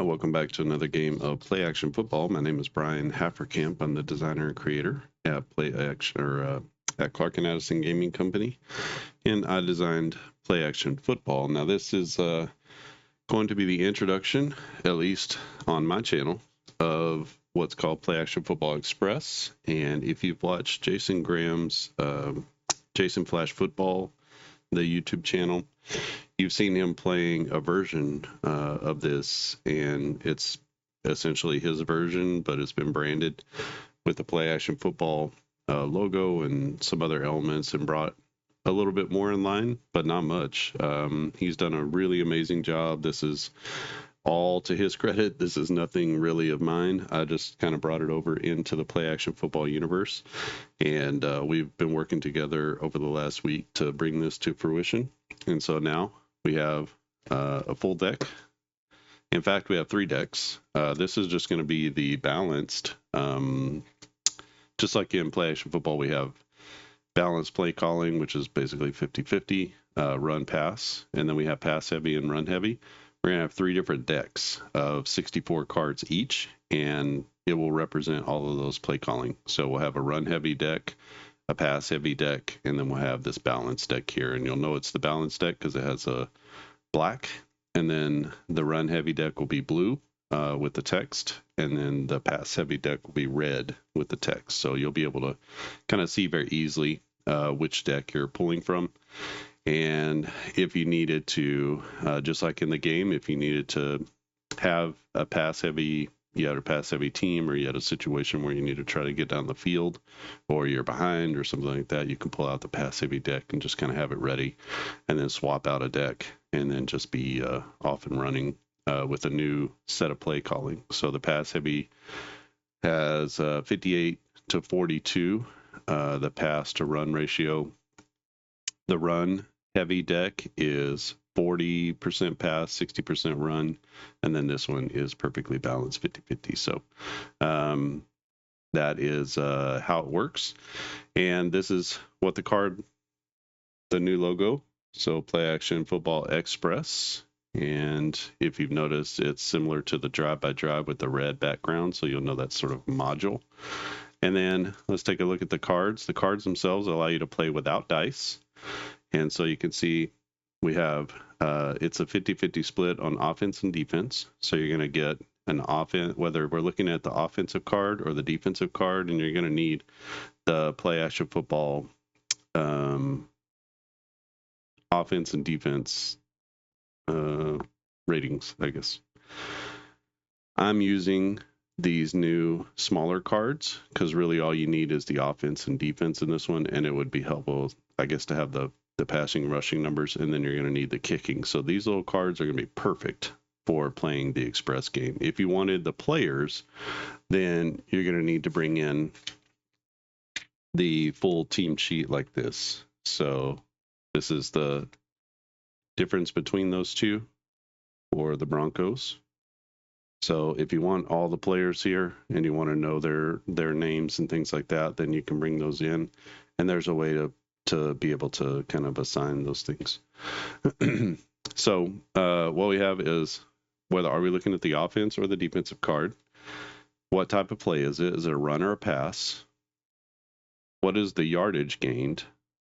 Welcome back to another game of Play Action Football. My name is Brian Hafferkamp. I'm the designer and creator at at Clark and Addison Gaming Company, and I designed Play Action Football. Now, this is going to be the introduction, at least on my channel, of what's called Play Action Football Express. And if you've watched Jason Graham's Jason Flash Football, the YouTube channel, you've seen him playing a version of this, and it's essentially his version, but it's been branded with the Play Action Football logo and some other elements, and brought a little bit more in line, but not much. He's done a really amazing job. This is all to his credit. This is nothing really of mine. I just kind of brought it over into the Play Action Football universe, and we've been working together over the last week to bring this to fruition. And so now we have a full deck. In fact, we have 3 decks. This is just going to be the balanced. Just like in Play Action Football, we have balanced play calling, which is basically 50-50, run pass, and then we have pass heavy and run heavy. We're going to have 3 different decks of 64 cards each, and it will represent all of those play calling. So we'll have a run heavy deck, a pass heavy deck, and then we'll have this balanced deck here. And you'll know it's the balanced deck because it has a black, and then the run heavy deck will be blue with the text, and then the pass heavy deck will be red with the text. So you'll be able to kind of see very easily which deck you're pulling from. And if you needed to, just like in the game, if you needed to have a pass heavy, you had a pass heavy team, or you had a situation where you need to try to get down the field, or you're behind or something like that, you can pull out the pass heavy deck and just kind of have it ready, and then swap out a deck, and then just be off and running with a new set of play calling. So the pass heavy has 58-42, the pass to run ratio. The run heavy deck is 40% pass, 60% run, and then this one is perfectly balanced 50-50. So that is how it works. And this is what the new logo, so Play Action Football Express. And if you've noticed, it's similar to the drive-by-drive with the red background, so you'll know that's sort of module. And then let's take a look at the cards. The cards themselves allow you to play without dice. And so you can see we have, it's a 50-50 split on offense and defense. So you're going to get an offense, whether we're looking at the offensive card or the defensive card, and you're going to need the Play Action Football offense and defense ratings, I guess. I'm using these new smaller cards because really all you need is the offense and defense in this one, and it would be helpful, I guess, to have the passing rushing numbers, and then you're going to need the kicking. So these little cards are going to be perfect for playing the express game. If you wanted the players, then you're going to need to bring in the full team sheet like this. So this is the difference between those two for the Broncos. So if you want all the players here and you want to know their names and things like that, then you can bring those in, and there's a way to be able to kind of assign those things. So what we have is, whether are we looking at the offense or the defensive card? What type of play is it? Is it a run or a pass? What is the yardage gained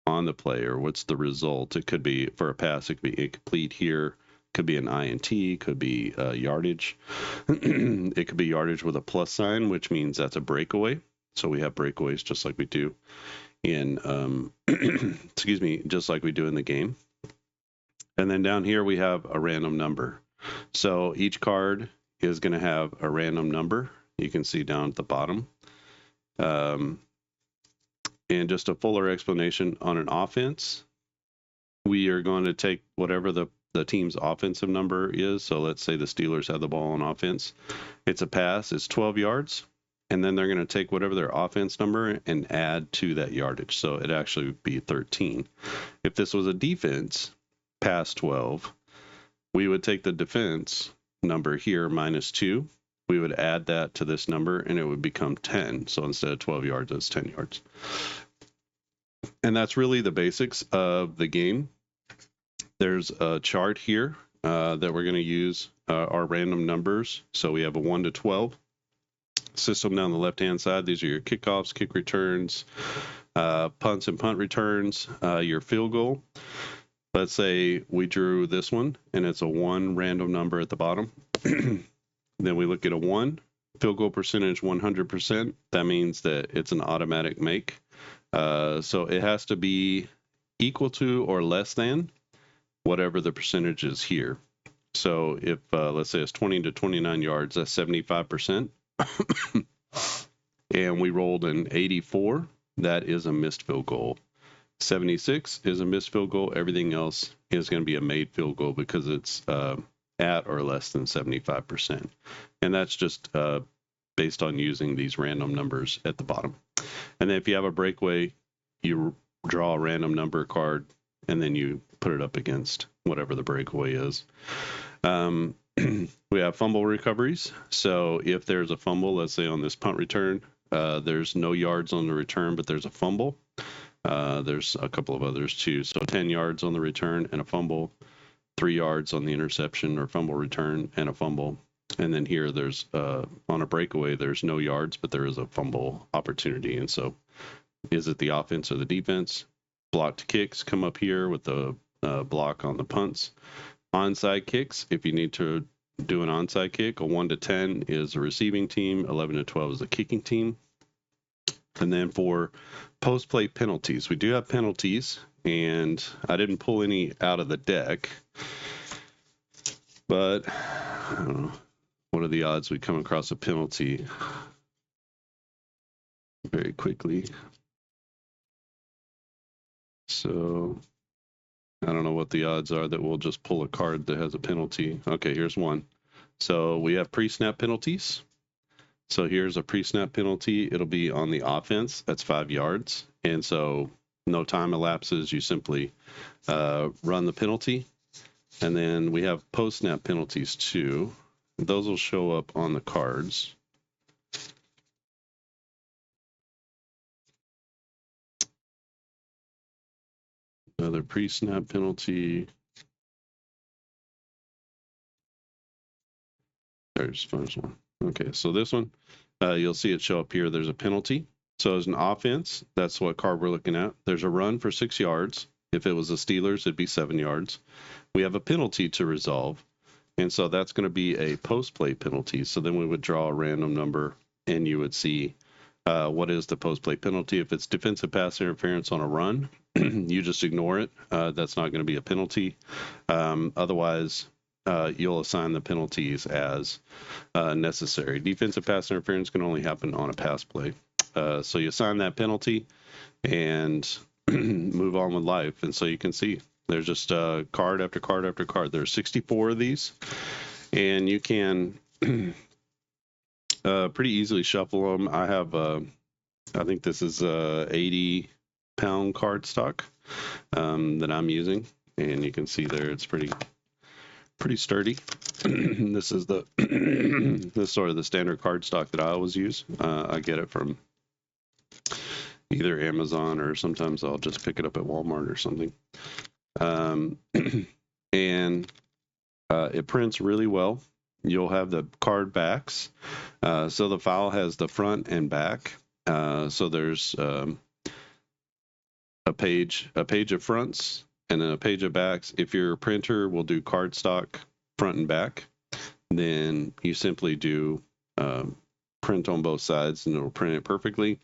on the play, or what's the result? It could be, for a pass, it could be incomplete here. Could be an INT, could be yardage. It could be yardage with a plus sign, which means that's a breakaway. So we have breakaways just like we do in, excuse me, just like we do in the game. And then down here we have a random number. So each card is going to have a random number. You can see down at the bottom. And just a fuller explanation on an offense, we are going to take whatever the team's offensive number is. So let's say the Steelers have the ball on offense. It's a pass, it's 12 yards, and then they're going to take whatever their offense number and add to that yardage. So it actually would be 13. If this was a defense, pass 12, we would take the defense number here, -2. We would add that to this number, and it would become 10. So instead of 12 yards, it's 10 yards. And that's really the basics of the game. There's a chart here that we're going to use are random numbers. So we have a 1 to 12 system down the left-hand side. These are your kickoffs, kick returns, punts and punt returns, your field goal. Let's say we drew this one, and it's a 1 random number at the bottom. Then we look at a 1, field goal percentage 100%. That means that it's an automatic make. So it has to be equal to or less than whatever the percentage is here. So if, let's say it's 20 to 29 yards, that's 75%. And we rolled an 84, that is a missed field goal. 76 is a missed field goal. Everything else is going to be a made field goal because it's at or less than 75%. And that's just based on using these random numbers at the bottom. And then if you have a breakaway, you draw a random number card, and then you put it up against whatever the breakaway is. We have fumble recoveries. So if there's a fumble, let's say on this punt return, there's no yards on the return, but there's a fumble. There's a couple of others too. So 10 yards on the return and a fumble, 3 yards on the interception or fumble return and a fumble. And then here there's on a breakaway, there's no yards, but there is a fumble opportunity. And so is it the offense or the defense? Blocked kicks come up here with the block on the punts. Onside kicks, if you need to do an onside kick, a 1 to 10 is a receiving team, 11 to 12 is a kicking team. And then for post-play penalties, we do have penalties, and I didn't pull any out of the deck, but I don't know, what are the odds we come across a penalty very quickly? So I don't know what the odds are that we'll just pull a card that has a penalty. Okay, here's one. So we have pre-snap penalties. So here's a pre-snap penalty. It'll be on the offense. That's 5 yards. And so no time elapses. You simply run the penalty. And then we have post-snap penalties too. Those will show up on the cards. Another pre-snap penalty. There's the first one. Okay, so this one, you'll see it show up here. There's a penalty. So as an offense, that's what card we're looking at. There's a run for 6 yards. If it was the Steelers, it'd be 7 yards. We have a penalty to resolve. And so that's going to be a post-play penalty. So then we would draw a random number, and you would see what is the post-play penalty. If it's defensive pass interference on a run, you just ignore it. That's not going to be a penalty. Otherwise, you'll assign the penalties as necessary. Defensive pass interference can only happen on a pass play. So you assign that penalty and move on with life. And so you can see there's just card after card after card. There's 64 of these, and you can pretty easily shuffle them. I have, I think this is 80-pound card stock that I'm using, and you can see there it's pretty sturdy. This is the this is sort of the standard card stock that I always use. I get it from either Amazon, or sometimes I'll just pick it up at Walmart or something. And it prints really well. You'll have the card backs. So the file has the front and back. So there's a page of fronts and then a page of backs. If your printer will do cardstock front and back, then you simply do print on both sides and it'll print it perfectly.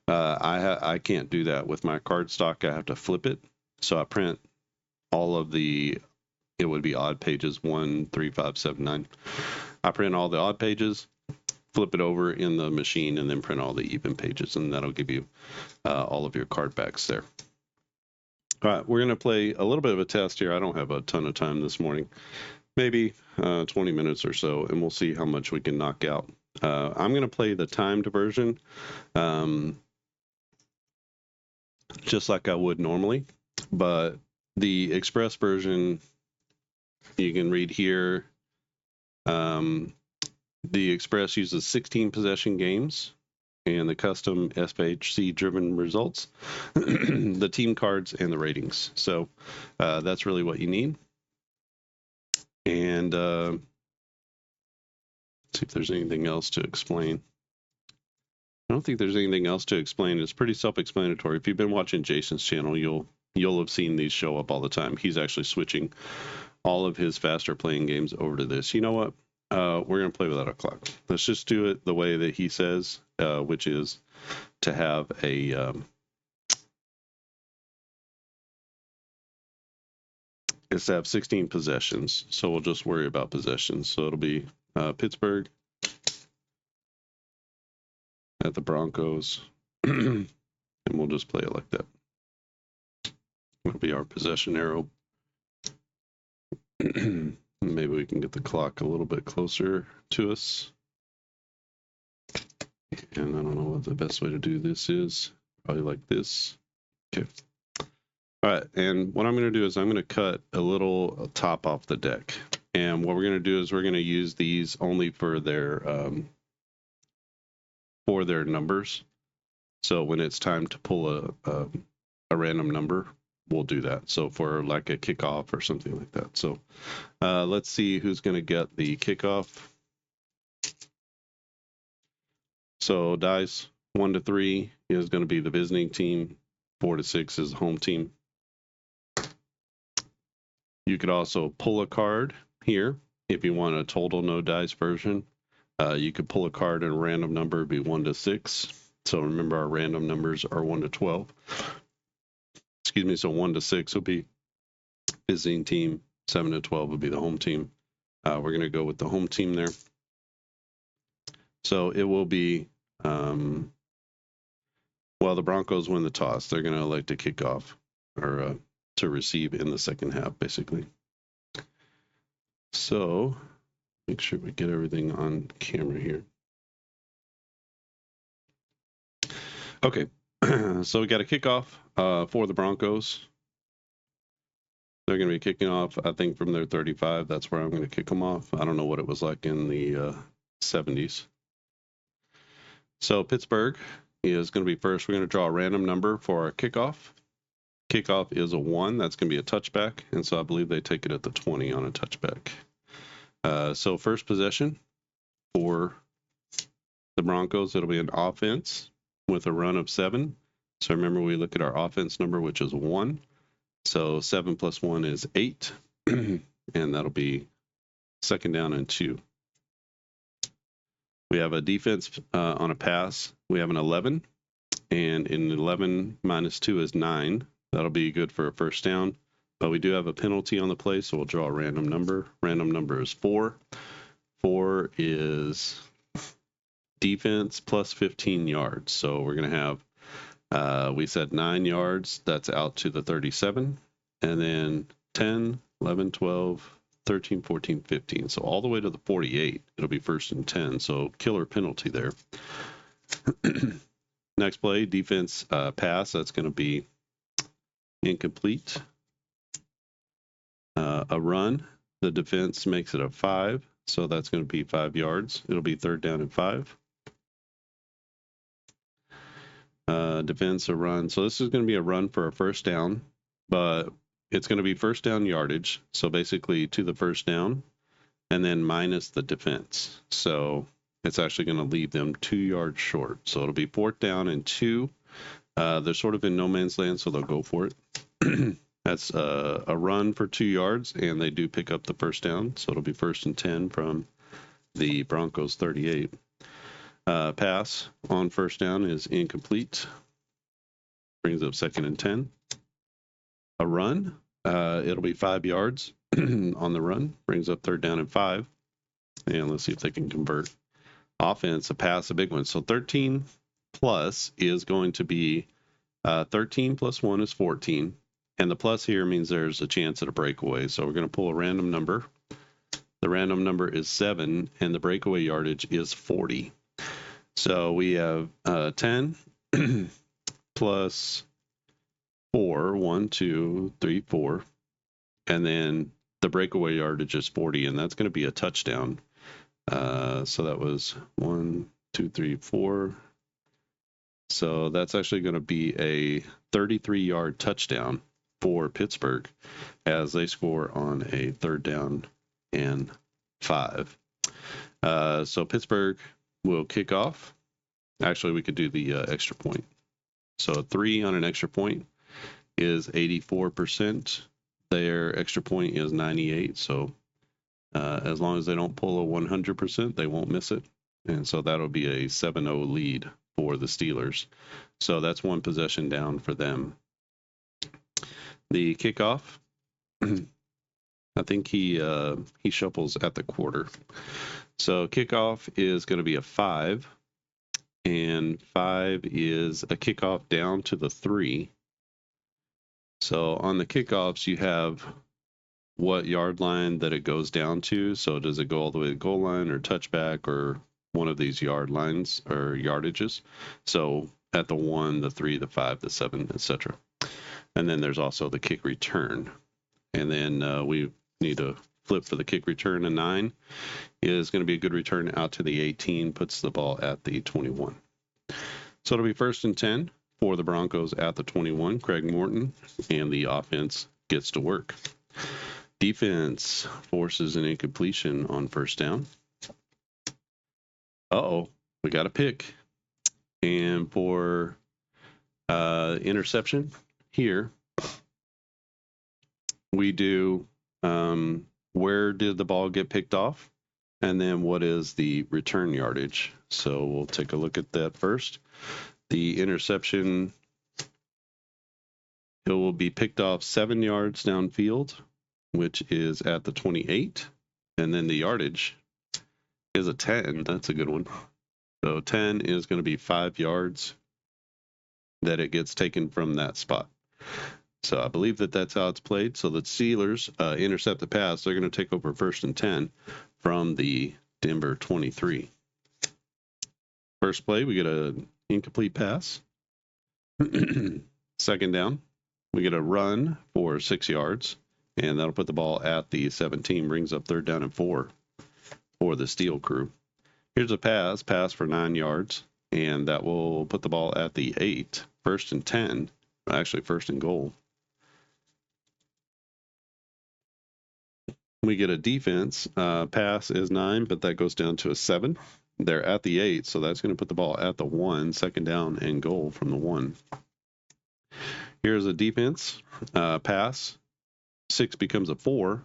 I can't do that with my cardstock. I have to flip it. So I print all of the, it would be odd pages, 1, 3, 5, 7, 9. I print all the odd pages, flip it over in the machine, and then print all the even pages, and that'll give you all of your card backs there. All right, we're going to play a little bit of a test here. I don't have a ton of time this morning, maybe 20 minutes or so, and we'll see how much we can knock out. I'm going to play the timed version just like I would normally, but the express version, you can read here. The express uses 16 possession games and the custom SPHC driven results, the team cards, and the ratings. So that's really what you need. And see if there's anything else to explain. I don't think there's anything else to explain. It's pretty self-explanatory. If you've been watching Jason's channel, you'll have seen these show up all the time. He's actually switching all of his faster playing games over to this. You know what? We're going to play without a clock. Let's just do it the way that he says, which is to have a is to have 16 possessions. So we'll just worry about possessions. So it'll be Pittsburgh at the Broncos, and we'll just play it like that. It'll be our possession arrow. Maybe we can get the clock a little bit closer to us. And I don't know what the best way to do this is. Probably like this. Okay. All right, and what I'm going to do is I'm going to cut a little top off the deck. And what we're going to do is we're going to use these only for their numbers. So when it's time to pull a random number, we'll do that. So for like a kickoff or something like that. So let's see who's going to get the kickoff. So dice 1 to 3 is going to be the visiting team. 4 to 6 is the home team. You could also pull a card here if you want a total no dice version. You could pull a card and a random number would be 1 to 6. So remember our random numbers are 1 to 12. Excuse me, so 1 to 6 will be visiting team. 7 to 12 would be the home team. We're going to go with the home team there. So it will be, well, the Broncos win the toss. They're going to elect to kick off or to receive in the second half, basically. So make sure we get everything on camera here. Okay, so we got a kickoff for the Broncos. They're going to be kicking off, I think, from their 35. That's where I'm going to kick them off. I don't know what it was like in the 70s. So Pittsburgh is going to be first. We're going to draw a random number for our kickoff. Kickoff is a 1. That's going to be a touchback. And so I believe they take it at the 20 on a touchback. So first possession for the Broncos, it'll be an offense with a run of 7. So remember, we look at our offense number, which is 1. So 7 plus 1 is 8. And that'll be second down and 2. We have a defense on a pass. We have an 11. And in 11 minus 2 is 9. That'll be good for a first down. But we do have a penalty on the play, so we'll draw a random number. Random number is 4. 4 is defense plus 15 yards. So we're going to have, we said 9 yards. That's out to the 37. And then 10, 11, 12, 13, 14, 15. So all the way to the 48. It'll be first and 10. So killer penalty there. Next play, defense pass. That's going to be incomplete. A run. The defense makes it a 5. So that's going to be 5 yards. It'll be third down and 5. Defense, a run. So this is going to be a run for a first down, but it's going to be first down yardage. So basically to the first down and then minus the defense. So it's actually going to leave them 2 yards short. So it'll be fourth down and 2. They're sort of in no man's land, so they'll go for it. That's a run for 2 yards, and they do pick up the first down. So it'll be first and 10 from the Broncos 38. Pass on first down is incomplete. Brings up second and 10. A run, it'll be 5 yards on the run. Brings up third down and 5. And let's see if they can convert. Offense, a pass, a big one. So 13 plus is going to be 13 plus 1 is 14. And the plus here means there's a chance at a breakaway. So we're going to pull a random number. The random number is 7, and the breakaway yardage is 40. So we have 10 plus 4, 1, 2, 3, 4. And then the breakaway yardage is 40, and that's going to be a touchdown. So that was 1, 2, 3, 4. So that's actually going to be a 33-yard touchdown for Pittsburgh as they score on a third down and 5. So Pittsburgh will kick off. Actually, we could do the extra point. So 3 on an extra point is 84%. Their extra point is 98. So as long as they don't pull a 100%, they won't miss it. And so that'll be a 7-0 lead for the Steelers. So that's one possession down for them. The kickoff, I think he shuffles at the quarter. So kickoff is going to be a 5. And 5 is a kickoff down to the 3. So on the kickoffs, you have what yard line that it goes down to. So does it go all the way to the goal line or touchback or one of these yard lines or yardages? So at the 1, the 3, the 5, the 7, etc. And then there's also the kick return. And then we need to flip for the kick return. A 9 is going to be a good return out to the 18, puts the ball at the 21. So it'll be 1st and 10 for the Broncos at the 21. Craig Morton, and the offense gets to work. Defense forces an incompletion on 1st down. We got a pick. And for interception here, we do where did the ball get picked off? And then what is the return yardage? So we'll take a look at that first. The interception, it will be picked off 7 yards downfield, which is at the 28. And then the yardage is a 10. That's a good one. So 10 is going to be 5 yards that it gets taken from that spot. So I believe that that's how it's played. So the Steelers intercept the pass. They're going to take over 1st and 10 from the Denver 23. First play, we get an incomplete pass. 2nd down, we get a run for 6 yards, and that'll put the ball at the 17, brings up 3rd down and 4 for the Steel crew. Here's a pass for 9 yards, and that will put the ball at the 8, 1st and 10, actually 1st and goal. We get a defense. Pass is 9, but that goes down to a 7. They're at the 8, so that's going to put the ball at the 1, 2nd down and goal from the 1. Here's a defense. Pass. 6 becomes a 4,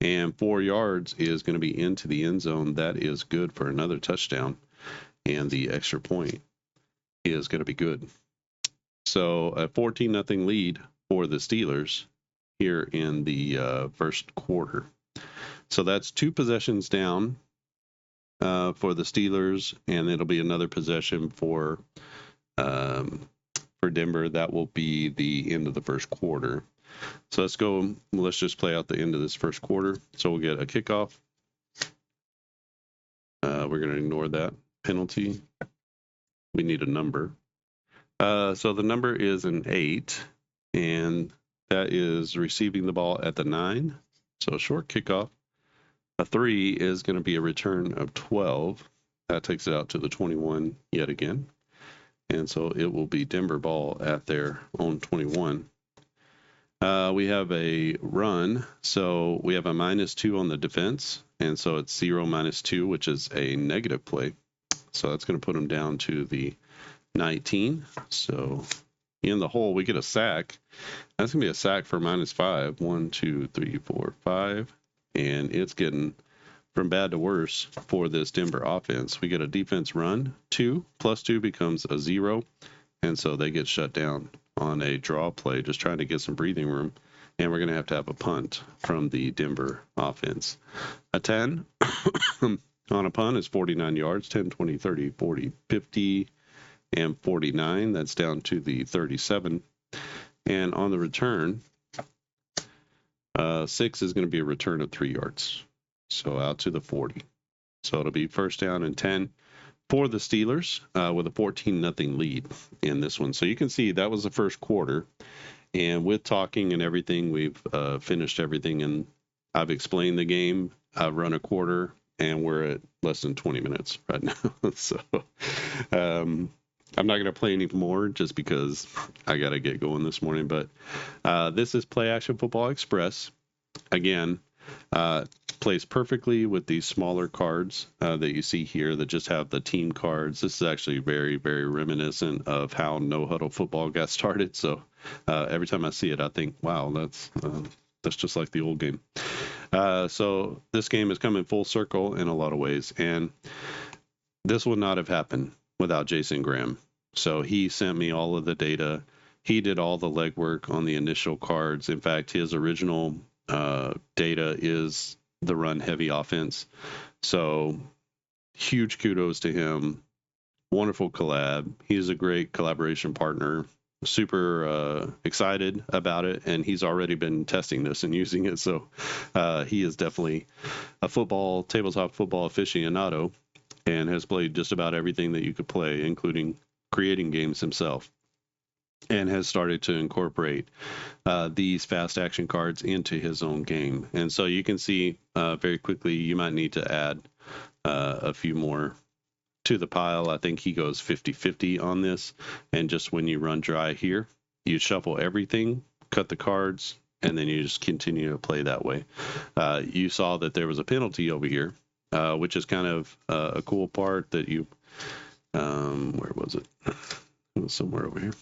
and 4 yards is going to be into the end zone. That is good for another touchdown, and the extra point is going to be good. So a 14-0 lead for the Steelers here in the first quarter. So that's 2 possessions down for the Steelers, and it'll be another possession for Denver. That will be the end of the first quarter. So let's just play out the end of this first quarter. So we'll get a kickoff. We're going to ignore that penalty. We need a number. So the number is an 8, and that is receiving the ball at the 9. So a short kickoff. A 3 is going to be a return of 12. That takes it out to the 21 yet again. And so it will be Denver ball at their own 21. We have a run. So we have a -2 on the defense. And so it's 0 -2, which is a negative play. So that's going to put them down to the 19. So in the hole, we get a sack. That's going to be a sack for -5. 1, 2, 3, 4, 5. And it's getting from bad to worse for this Denver offense. We get a defense run. 2 + 2 becomes a 0. And so they get shut down on a draw play, just trying to get some breathing room. And we're going to have a punt from the Denver offense. A 10 on a punt is 49 yards, 10, 20, 30, 40, 50, and 49. That's down to the 37. And on the return, 6 is going to be a return of 3 yards. So out to the 40. So it'll be 1st down and 10 for the Steelers with a 14-0 lead in this one. So you can see that was the first quarter. And with talking and everything, we've finished everything. And I've explained the game. I've run a quarter, and we're at less than 20 minutes right now. So I'm not going to play any more just because I got to get going this morning. But this is Play Action Football Express. Again, plays perfectly with these smaller cards that you see here that just have the team cards. This is actually very, very reminiscent of how no huddle football got started. So every time I see it, I think, wow, that's just like the old game. So this game is coming full circle in a lot of ways, and this would not have happened without Jason Graham. So he sent me all of the data. He did all the legwork on the initial cards. In fact, his original data is the run heavy offense. So huge kudos to him. Wonderful collab. He's a great collaboration partner. Super excited about it, and he's already been testing this and using it. So he is definitely a tabletop football aficionado, and has played just about everything that you could play, including creating games himself, and has started to incorporate these fast action cards into his own game. And so you can see very quickly you might need to add a few more to the pile. I think he goes 50-50 on this. And just when you run dry here, you shuffle everything, cut the cards, and then you just continue to play that way. You saw that there was a penalty over here, which is kind of a cool part that you, where was it? It was somewhere over here.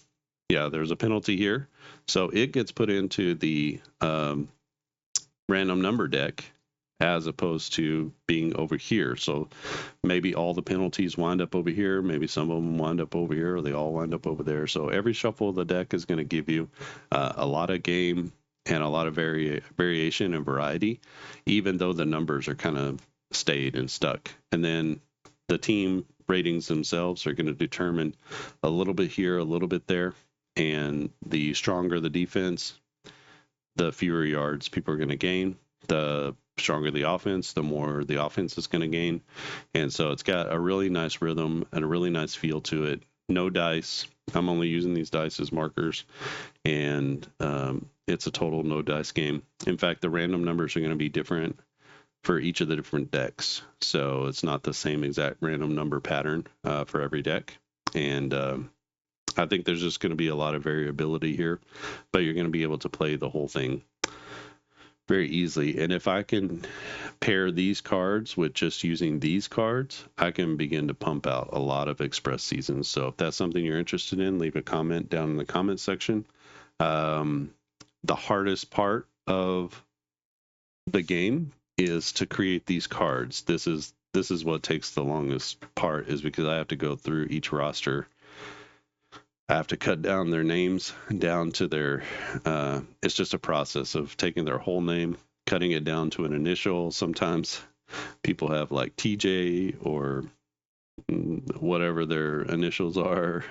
Yeah, there's a penalty here. So it gets put into the random number deck as opposed to being over here. So maybe all the penalties wind up over here, maybe some of them wind up over here, or they all wind up over there. So every shuffle of the deck is going to give you a lot of game and a lot of variation and variety, even though the numbers are kind of stayed and stuck. And then the team ratings themselves are going to determine a little bit here, a little bit there. And the stronger the defense, the fewer yards people are going to gain. The stronger the offense, the more the offense is going to gain. And so it's got a really nice rhythm and a really nice feel to it. No dice. I'm only using these dice as markers. And it's a total no dice game. In fact, the random numbers are going to be different for each of the different decks. So it's not the same exact random number pattern for every deck. And I think there's just going to be a lot of variability here, but you're going to be able to play the whole thing very easily. And if I can pair these cards with just using these cards, I can begin to pump out a lot of express seasons. So if that's something you're interested in, leave a comment down in the comment section. The hardest part of the game is to create these cards. This is what takes the longest part, is because I have to go through each roster. I have to cut down their names down to their, it's just a process of taking their whole name, cutting it down to an initial. Sometimes people have like TJ or whatever their initials are.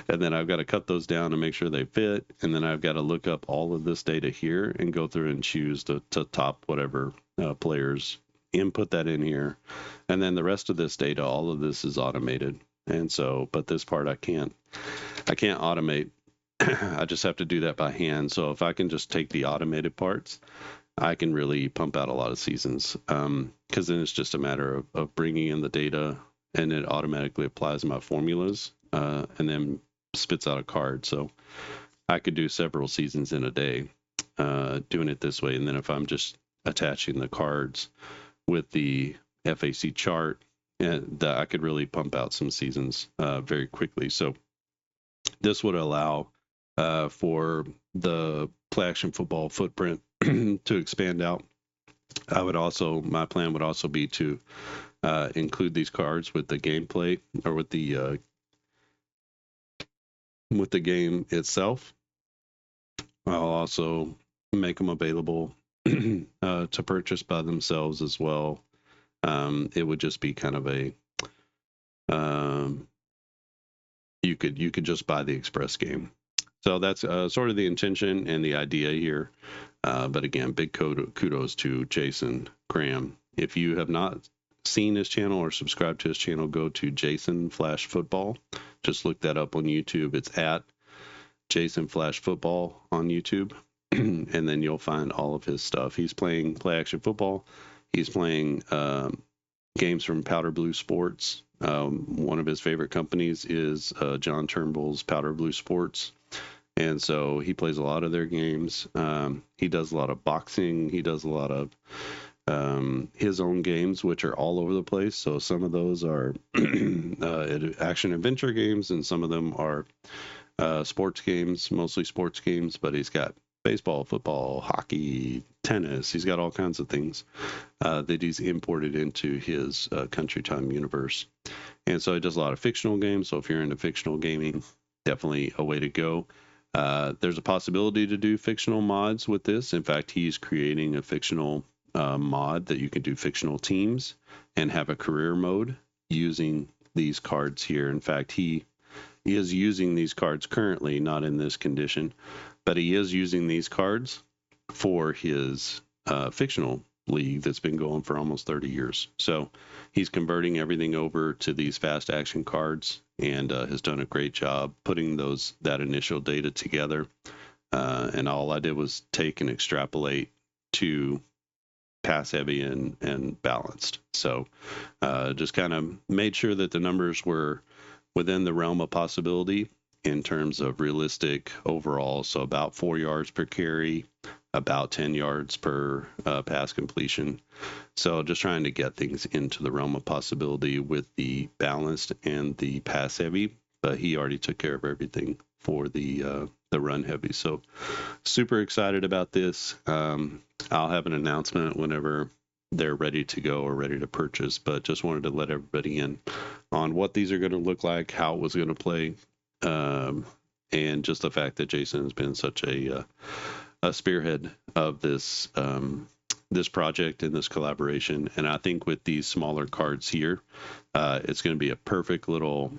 And then I've got to cut those down and make sure they fit. And then I've got to look up all of this data here and go through and choose to top whatever players, input that in here. And then the rest of this data, all of this is automated. And so, but this part I can't automate. I just have to do that by hand. So if I can just take the automated parts, I can really pump out a lot of seasons. Because then it's just a matter of bringing in the data, and it automatically applies my formulas and then spits out a card. So I could do several seasons in a day doing it this way. And then if I'm just attaching the cards with the FAC chart, and that I could really pump out some seasons very quickly. So this would allow for the play action football footprint to expand out. My plan would also be to include these cards with the gameplay, or with the game itself. I'll also make them available to purchase by themselves as well. It would just be kind of a you could just buy the express game. So that's sort of the intention and the idea here. But again, big kudos to Jason Graham. If you have not seen his channel or subscribed to his channel, go to Jason Flash Football. Just look that up on YouTube. It's at Jason Flash Football on YouTube. And then you'll find all of his stuff. He's playing play action football. He's playing games from Powder Blue Sports. One of his favorite companies is John Turnbull's Powder Blue Sports. And so he plays a lot of their games. He does a lot of boxing. He does a lot of his own games, which are all over the place. So some of those are action adventure games, and some of them are sports games, mostly sports games. But he's got baseball, football, hockey, tennis. He's got all kinds of things that he's imported into his Country Time universe. And so he does a lot of fictional games. So if you're into fictional gaming, definitely a way to go. There's a possibility to do fictional mods with this. In fact, he's creating a fictional mod that you can do fictional teams and have a career mode using these cards here. In fact, he is using these cards currently, not in this condition, but he is using these cards for his fictional league that's been going for almost 30 years. So he's converting everything over to these fast action cards, and has done a great job putting that initial data together. And all I did was take and extrapolate to pass heavy and balanced. So just kind of made sure that the numbers were within the realm of possibility in terms of realistic overall. So about 4 yards per carry, about 10 yards per pass completion. So just trying to get things into the realm of possibility with the balanced and the pass heavy. But he already took care of everything for the run heavy. So super excited about this. I'll have an announcement whenever they're ready to go or ready to purchase, but just wanted to let everybody in on what these are going to look like, how it was going to play, and just the fact that Jason has been such a spearhead of this this project and this collaboration. And I think with these smaller cards here, it's going to be a perfect little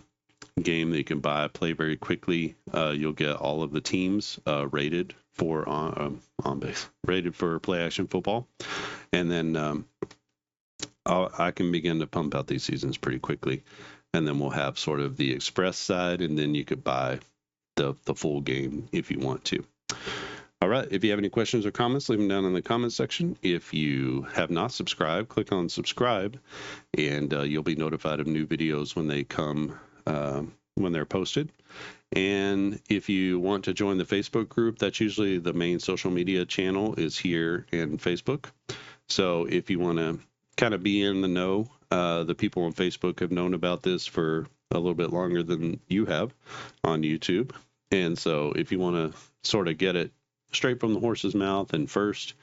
game that you can buy, play very quickly. You'll get all of the teams rated for on base, rated for play action football, and then I can begin to pump out these seasons pretty quickly. And then we'll have sort of the express side, and then you could buy the full game if you want to. All right. If you have any questions or comments, leave them down in the comments section. If you have not subscribed, click on subscribe, and you'll be notified of new videos when they come, when they're posted. And if you want to join the Facebook group, that's usually the main social media channel is here in Facebook. So if you want to kind of be in the know, the people on Facebook have known about this for a little bit longer than you have on YouTube. And so if you want to sort of get it straight from the horse's mouth and first,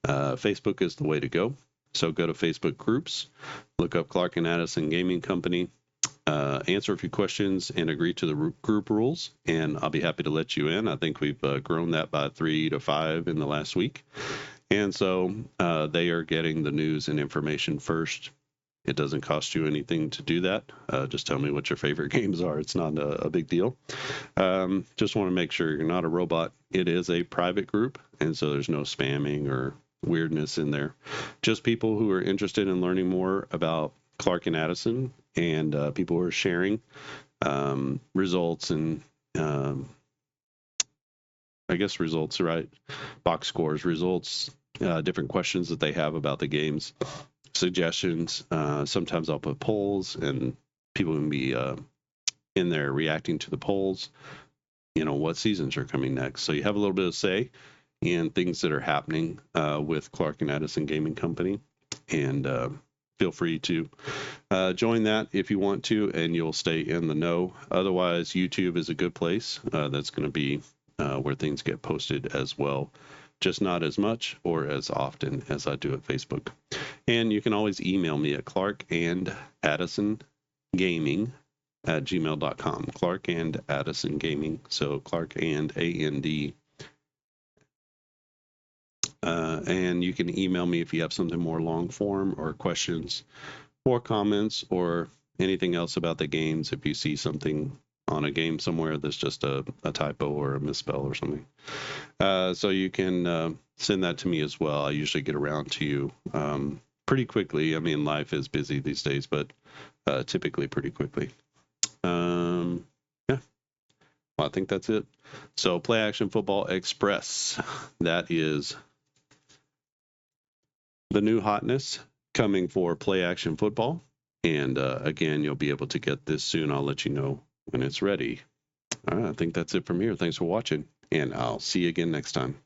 Facebook is the way to go. So go to Facebook groups, look up Clark and Addison Gaming Company, answer a few questions and agree to the group rules, and I'll be happy to let you in. I think we've grown that by 3 to 5 in the last week. And so they are getting the news and information first. It doesn't cost you anything to do that. Just tell me what your favorite games are. It's not a big deal. Just want to make sure you're not a robot. It is a private group, and so there's no spamming or weirdness in there. Just people who are interested in learning more about Clark and Addison, and people who are sharing results and I guess results, right? Box scores, results, different questions that they have about the games, suggestions. Sometimes I'll put polls, and people can be in there reacting to the polls. You know, what seasons are coming next. So you have a little bit of say in things that are happening with Clark and Addison Gaming Company, and feel free to join that if you want to, and you'll stay in the know. Otherwise, YouTube is a good place. That's going to be where things get posted as well, just not as much or as often as I do at Facebook. And you can always email me at clarkandaddisongaming@gmail.com. Clark and Addison Gaming. So Clark and AND. And you can email me if you have something more long form or questions or comments or anything else about the games. If you see something on a game somewhere that's just a typo or a misspell or something. So you can send that to me as well. I usually get around to you pretty quickly. I mean, life is busy these days, but typically pretty quickly. Yeah. Well, I think that's it. So Play Action Football Express. That is the new hotness coming for Play Action Football. And again, you'll be able to get this soon. I'll let you know when it's ready. All right, I think that's it from here. Thanks for watching, and I'll see you again next time.